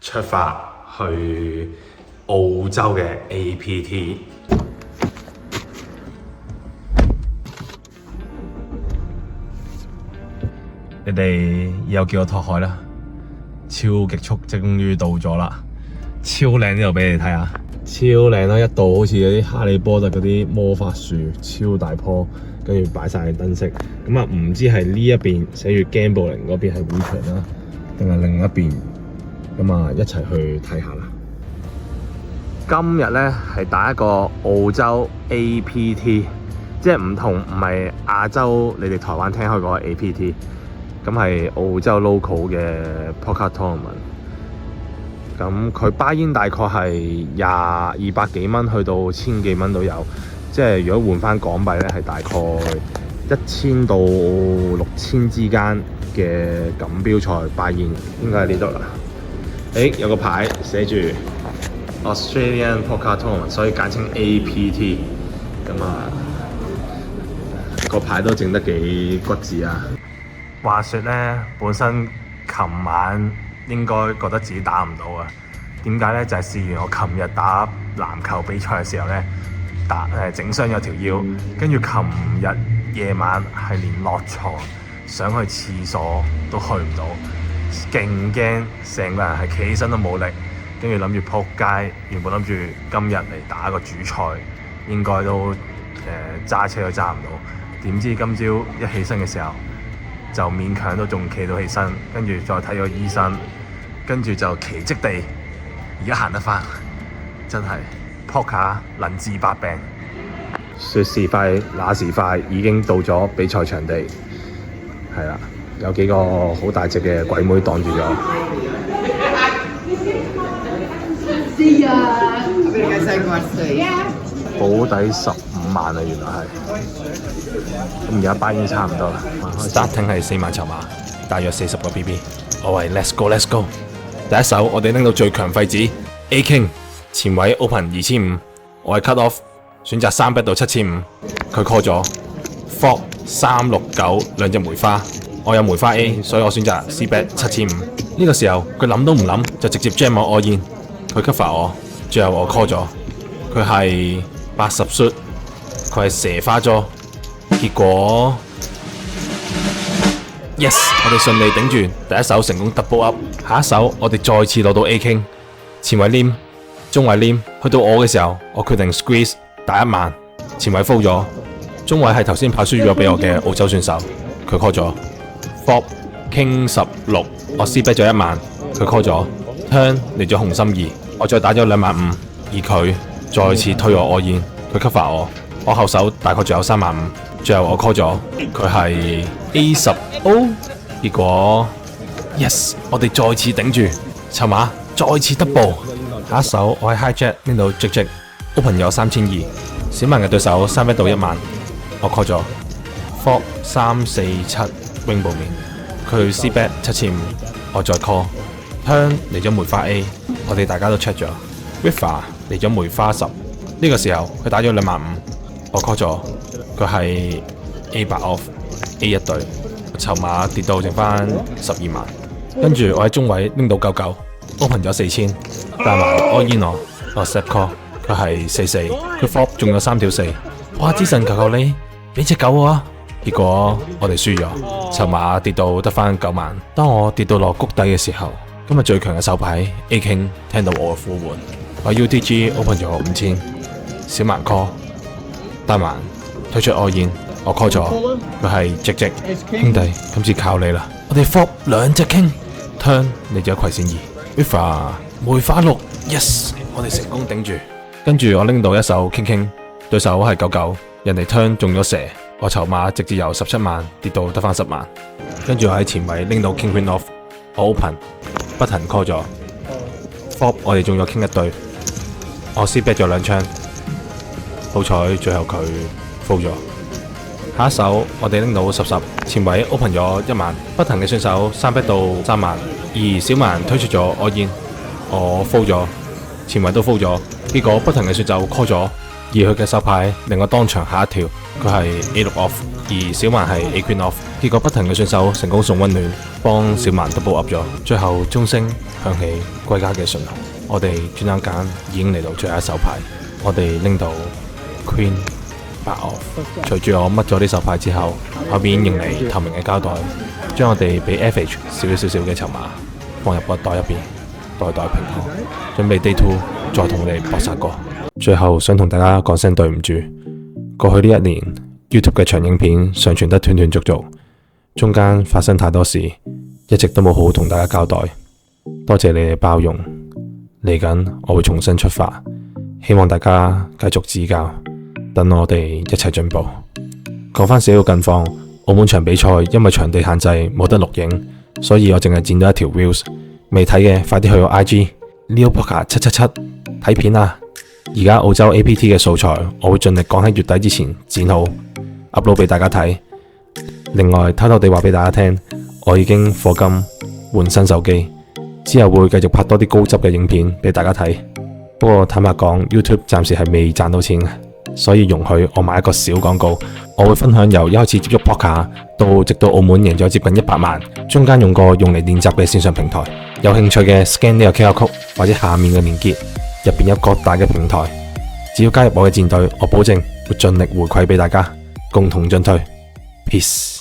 出發去澳洲嘅 APT。你哋又叫我拓海啦，超極速終於到咗啦，超靚呢度俾你睇下，超靚啦！一度好似嗰啲哈利波特嗰啲魔法樹，超大棵，跟住擺晒燈飾。咁啊，唔知係呢一邊寫住 Gambling 嗰邊係會場啦，定係另一邊？咁啊，一齊去睇下啦。今日咧係打一個澳洲 APT， 即係唔係亞洲你哋台灣聽開嗰個 APT。咁係澳洲 local 嘅 poker tournament， 咁佢巴煙大概係200幾蚊去到1000幾蚊都有，即係如果換翻港幣咧係大概1000到6000之間嘅錦標賽巴煙，應該喺呢度啦。有個牌寫住 Australian Poker Tournament， 所以簡稱 APT。咁啊，個牌都整得幾骨子啊！話說咧，本身琴晚應該覺得自己打唔到啊。點解咧？就係試完我琴日打籃球比賽嘅時候咧，整傷咗條腰，跟住琴日夜晚係連落床想去廁所都去唔到，勁驚，成個人係企起身都冇力，跟住諗住撲街。原本諗住今日嚟打個主賽，應該都揸車都揸唔到。點知今朝一起身嘅時候，就勉強都仲企到起身，跟住再睇個醫生，跟住就奇蹟地而家行得返，真係poker能治百病。說時快那時快，已經到咗比賽場地，係啦，有幾個好大隻嘅鬼妹擋住咗。保底15萬啊，原來係。咁而家班已經差唔多啦。starting係4萬籌碼，大約40個 BB。我係 Let's go，Let's go。第一手我哋拎到最強廢子 A King， 前位 Open 2500，我係 cut off， 選擇3 bet 到7500，佢 call 咗 Flop 369兩隻梅花，我有梅花 A， 所以我選擇 C bet 7500。呢個時候佢諗都唔諗就直接 jam 我 all in， 佢 cover 我，最後我 call 咗，佢係80 shoot， 佢係蛇花咗，結果 yes， 我哋順利頂住第一手成功 double up， 下一手我哋再次攞到 A King， 前位黏，中位黏，去到我嘅時候，我決定 squeeze 打1萬，前位 fold 咗，中位係頭先跑輸咗俾我嘅澳洲選手，佢 call 咗 ，flop King 16， 我 C bet 咗1萬，佢 call 咗 ，turn 嚟咗紅心2，我再打咗25000，而佢再次推我 all in， 佢 cover我後手大概仲有35000，最後我 call 咗，佢係 A10O， 結果 yes， 我哋再次頂住，籌碼再次 double， 下一手我喺 hijack 拎到直 open 有3200，小曼嘅對手3 bet 到1萬，我 call 咗 flop 347 wing 部面，佢 C bet 7500，我再 call turn 嚟咗梅花 A， 我哋大家都 check 咗 river 嚟咗梅花10，呢個時候佢打咗25000，我 call 咗，佢係 A8 off A 一隊，籌碼跌到剩翻12萬，跟住我喺中位拎到99 open 咗4000，帶埋 all in 我 set call， 佢係44，佢 flop 仲有3條4，哇！之神求求你俾隻狗我啊！結果我哋輸咗，籌碼跌到得翻9萬。當我跌到落谷底嘅時候，今日最強嘅手牌 A King 聽到我嘅呼喚，我 UTG open 咗5000，小蠻 call， 帶埋推出 all in， 我 call 咗，佢係直兄弟，今次靠你啦！我哋 flop 2隻 King turn 嚟咗葵扇2 river 梅花6 yes， 我哋成功頂住。跟住我拎到一手 King， 對手係99，人哋 turn 中咗蛇，我籌碼直接由17萬跌到得翻10萬。跟住我喺前位拎到 King Queen off， 我 open 不停 call 咗 flop， 我哋中咗 King 一對，我 C bet 咗2槍，好彩最後佢 fold 咗。下一手我哋拎到10，前位 open 咗1萬，不停嘅選手3 bet 到3萬，而小蠻推出咗 all in， 我 fold 咗，前位都 fold 咗，結果不停嘅選手 call 咗，而佢嘅手牌令我當場嚇一跳，佢係 A6 off， 而小蠻係 A Queen off，結果不停嘅選手成功送溫暖，幫小蠻 double up 咗。最後鐘聲響起歸家嘅訊號，我哋轉眼間已經嚟到最後一手牌，我哋拎到 Queen 8 off。隨住我mất咗呢手牌之後，後邊迎嚟透明嘅膠袋，將我哋俾 FH 少少嘅籌碼放入個袋入邊，袋袋平安，準備 Day 2再同你哋搏殺過。最後想同大家講聲對唔住，過去呢1年 YouTube 嘅長影片上傳得斷斷續續，中間發生太多事，一直都冇好好同大家交代。多謝你哋包容，嚟緊我會重新出發，希望大家繼續指教，等我哋一齊進步。講返少少近況，澳門場比賽因為場地限制冇得錄影，所以我淨係剪咗一條 Reels， 未睇嘅快啲去我 IG Leopoker 777睇片啊！而家澳洲 APT 嘅素材我會盡力趕喺月底之前剪好 upload 俾大家睇。另外偷偷地話俾大家聽，我已經課金換新手機，之後會繼續拍多啲高質嘅影片俾大家睇。不過坦白講 YouTube 暫時係未賺到錢，所以容許我買一個小廣告。我會分享由一開始接觸 Poker 到直到澳門贏咗接近100萬，中間用過用嚟練習嘅線上平台。有興趣嘅 scan 呢個 QR code 或者下面嘅連結，入邊有各大嘅平台，只要加入我嘅戰隊，我保證會盡力回饋俾大家，共同進退。Peace。